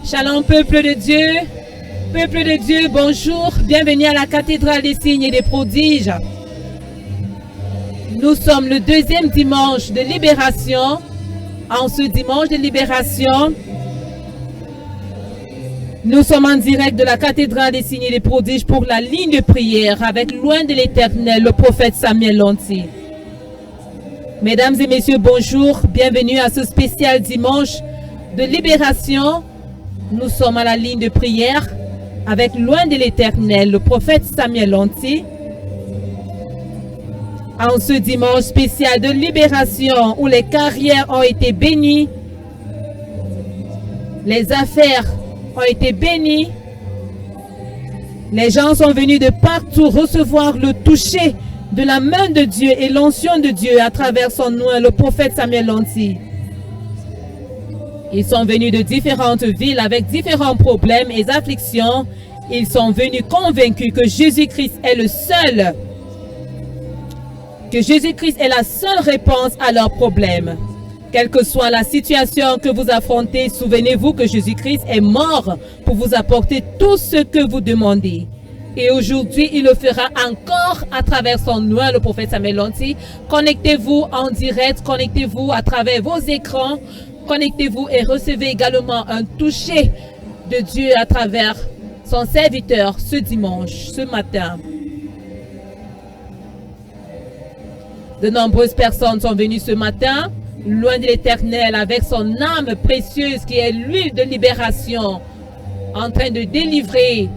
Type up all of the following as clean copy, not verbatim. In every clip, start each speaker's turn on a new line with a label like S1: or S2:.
S1: Shalom, peuple de Dieu. Peuple de Dieu, bonjour. Bienvenue à la cathédrale des signes et des prodiges. Nous sommes le deuxième dimanche de libération. En ce dimanche de libération, nous sommes en direct de la cathédrale des signes et des prodiges pour la ligne de prière avec loin de l'Éternel, le prophète Samuel Lanty. Mesdames et messieurs, bonjour. Bienvenue à ce spécial dimanche de libération. Nous sommes à la ligne de prière avec loin de l'Éternel, le prophète Samuel Lanty. En ce dimanche spécial de libération où les carrières ont été bénies, les affaires ont été bénies, les gens sont venus de partout recevoir le toucher de la main de Dieu et l'onction de Dieu à travers son nom, le prophète Samuel Lanty. Ils sont venus de différentes villes avec différents problèmes et afflictions. Ils sont venus convaincus que Jésus-Christ est le seul, que Jésus-Christ est la seule réponse à leurs problèmes. Quelle que soit la situation que vous affrontez, souvenez-vous que Jésus-Christ est mort pour vous apporter tout ce que vous demandez. Et aujourd'hui, il le fera encore à travers son nom, le prophète Samuel Lanty. Connectez-vous en direct, connectez-vous à travers vos écrans, connectez-vous et recevez également un toucher de Dieu à travers son serviteur ce dimanche, ce matin. De nombreuses personnes sont venues ce matin, loin de l'Éternel, avec son âme précieuse qui est l'huile de libération, en train de délivrer,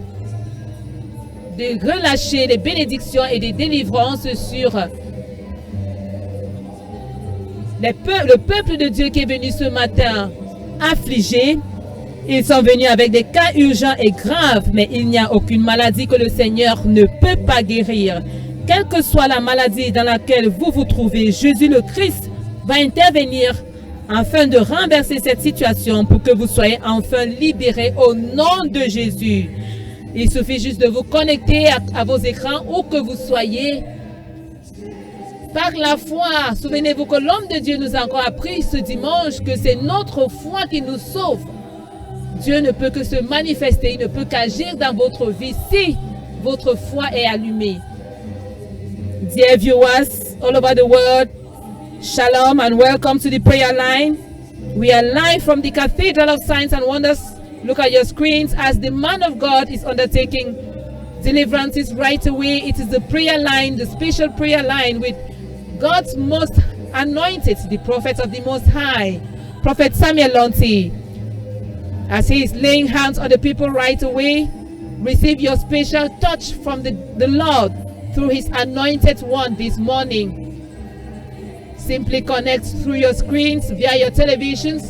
S1: de relâcher les bénédictions et des délivrances sur le peuple de Dieu qui est venu ce matin affligé. Ils sont venus avec des cas urgents et graves, mais il n'y a aucune maladie que le Seigneur ne peut pas guérir. Quelle que soit la maladie dans laquelle vous vous trouvez, Jésus le Christ va intervenir afin de renverser cette situation pour que vous soyez enfin libérés au nom de Jésus. Il suffit juste de vous connecter à vos écrans où que vous soyez. Par la foi, souvenez-vous que l'homme de Dieu nous a encore appris ce dimanche que c'est notre foi qui nous sauve. Dieu ne peut que se manifester, il ne peut qu'agir dans votre vie si votre foi est allumée. Dear viewers all over the world, shalom and welcome to the prayer line. We are live from the Cathedral of Signs and Wonders. Look at your screens as the man of God is undertaking deliverances right away. It is the prayer line, the special prayer line with God's most anointed, the prophet of the Most High, Prophet Samuel Lanty. As he is laying hands on the people right away, receive your special touch from the Lord through his anointed one this morning. Simply connect through your screens, via your televisions,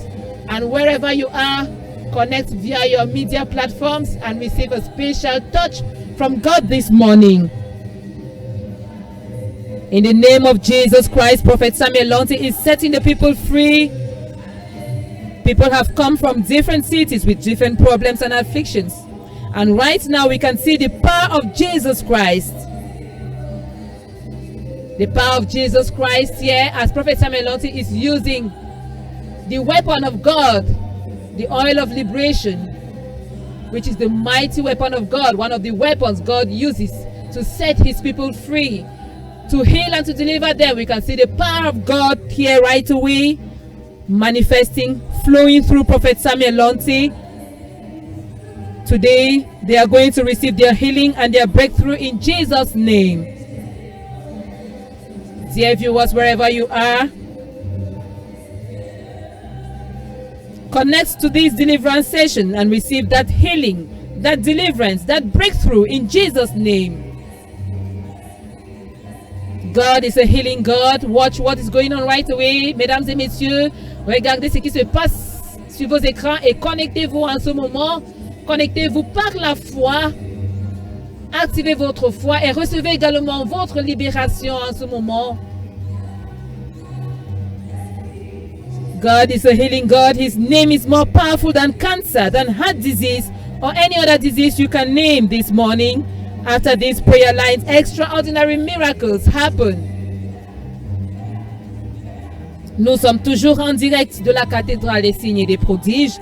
S1: and wherever you are, connect via your media platforms and receive a special touch from God this morning. In the name of Jesus Christ, Prophet Samuel Lanty is setting the people free. People have come from different cities with different problems and afflictions. And right now we can see the power of Jesus Christ. The power of Jesus Christ here as Prophet Samuel Lanty is using the weapon of God, the oil of liberation, which is the mighty weapon of God, one of the weapons God uses to set his people free, to heal and to deliver them. We can see the power of God here right away, manifesting, flowing through Prophet Samuel Lanty. Today, they are going to receive their healing and their breakthrough in Jesus' name. Dear viewers, wherever you are, connect to this deliverance session and receive that healing, that deliverance, that breakthrough in Jesus' name. God is a healing God. Watch what is going on right away. Mesdames et messieurs, regardez ce qui se passe sur vos écrans et connectez-vous en ce moment. Connectez-vous par la foi. Activez votre foi et recevez également votre libération en ce moment. God is a healing God. His name is more powerful than cancer, than heart disease, or any other disease you can name this morning. After these prayer lines, extraordinary miracles happen. Nous sommes toujours en direct de la cathédrale des signes et des prodiges.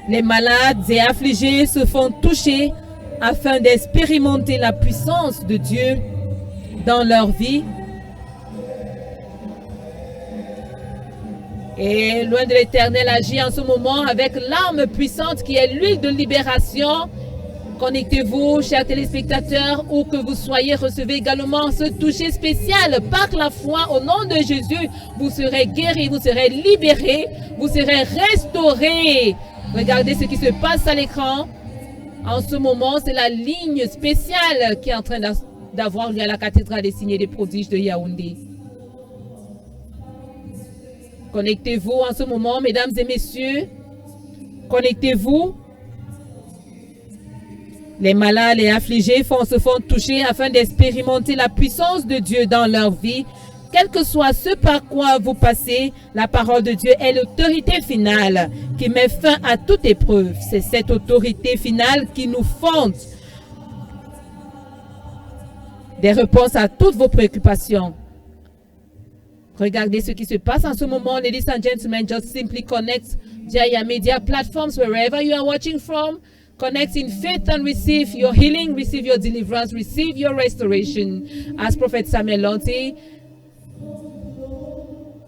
S1: Les malades et affligés se font toucher afin d'expérimenter la puissance de Dieu dans leur vie. Et loin de l'Éternel agit en ce moment avec l'arme puissante qui est l'huile de libération. Connectez-vous, chers téléspectateurs, où que vous soyez, recevez également ce toucher spécial par la foi au nom de Jésus. Vous serez guéris, vous serez libérés, vous serez restaurés. Regardez ce qui se passe à l'écran. En ce moment, c'est la ligne spéciale qui est en train d'avoir lieu à la cathédrale des signes et des prodiges de Yaoundé. Connectez-vous en ce moment, mesdames et messieurs. Connectez-vous. Les malades et affligés se font toucher afin d'expérimenter la puissance de Dieu dans leur vie. Quel que soit ce par quoi vous passez, la parole de Dieu est l'autorité finale qui met fin à toute épreuve. C'est cette autorité finale qui nous fonde des réponses à toutes vos préoccupations. Regardez ce qui se passe en ce moment, ladies and gentlemen. Just simply connect via media platforms wherever you are watching from. Connect in faith and receive your healing, receive your deliverance, receive your restoration. As Prophet Samuel Lonti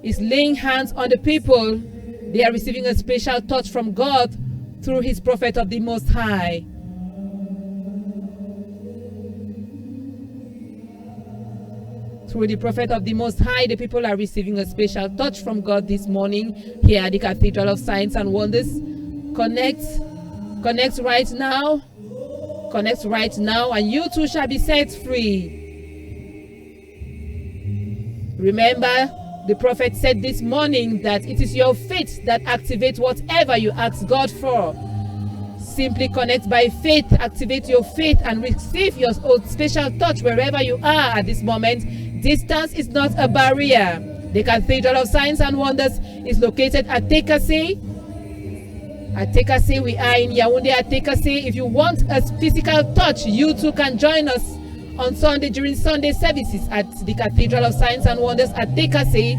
S1: is laying hands on the people, they are receiving a special touch from God through his prophet of the Most High. Through the prophet of the Most High, the people are receiving a special touch from God this morning here at the Cathedral of Signs and Wonders. Connect right now. Connect right now, and you too shall be set free. Remember, the prophet said this morning that it is your faith that activates whatever you ask God for. Simply connect by faith, activate your faith, and receive your own special touch wherever you are at this moment. Distance is not a barrier. The Cathedral of Signs and Wonders is located at Tekase. At Tekase, we are in Yaoundé at Tekase. If you want a physical touch, you too can join us on Sunday during Sunday services at the Cathedral of Signs and Wonders at Tekase,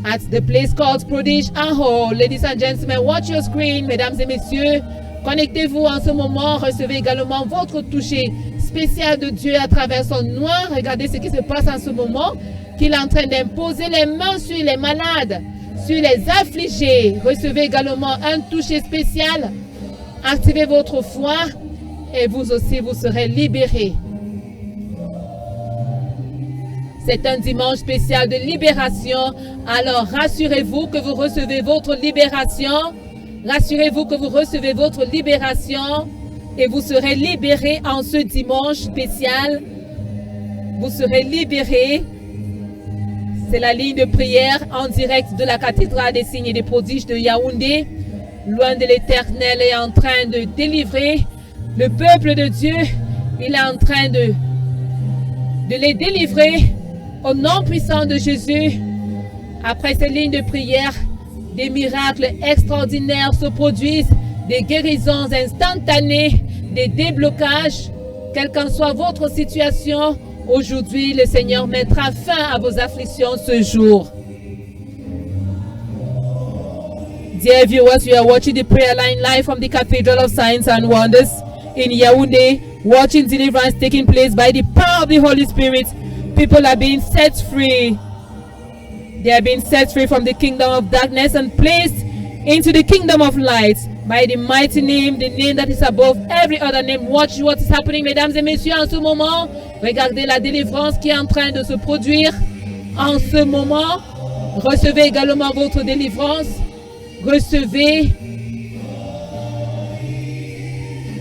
S1: at the place called Prodige Aho. Ladies and gentlemen, watch your screen, mesdames et messieurs. Connectez-vous en ce moment. Recevez également votre toucher spécial de Dieu à travers son noir. Regardez ce qui se passe en ce moment, qu'il est en train d'imposer les mains sur les malades, sur les affligés. Recevez également un toucher spécial. Activez votre foi et vous aussi, vous serez libérés. C'est un dimanche spécial de libération. Alors rassurez-vous que vous recevez votre libération. Rassurez-vous que vous recevez votre libération et vous serez libérés en ce dimanche spécial. Vous serez libérés. C'est la ligne de prière en direct de la cathédrale des signes et des prodiges de Yaoundé. Loin de l'Éternel est en train de délivrer le peuple de Dieu. Il est en train de les délivrer au nom puissant de Jésus. Après ces lignes de prière, des miracles extraordinaires se produisent, des guérisons instantanées, des déblocages. Quelle qu'en soit votre situation, aujourd'hui, le Seigneur mettra fin à vos afflictions ce jour. Dear viewers, you are watching the prayer line live from the Cathedral of Signs and Wonders in Yaoundé, watching deliverance taking place by the power of the Holy Spirit. People are being set free. They are being set free from the kingdom of darkness and placed into the kingdom of light by the mighty name, the name that is above every other name. Watch what is happening, mesdames et messieurs, en ce moment. Regardez la délivrance qui est en train de se produire en ce moment. Recevez également votre délivrance. Recevez.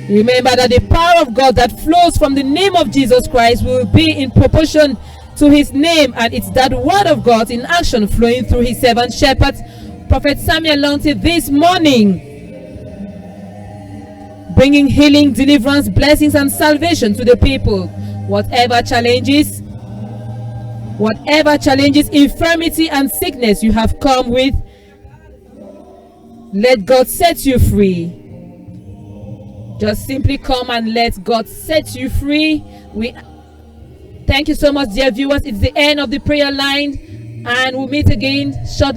S1: Remember that the power of God that flows from the name of Jesus Christ will be in proportion to his name, and it's that word of God in action flowing through his servant shepherds, Prophet Samuel Lonti, this morning, bringing healing, deliverance, blessings, and salvation to the people. Whatever challenges, infirmity, and sickness you have come with, let God set you free. Just simply come and let God set you free. Thank you so much, dear viewers. It's the end of the prayer line, and we'll meet again shortly.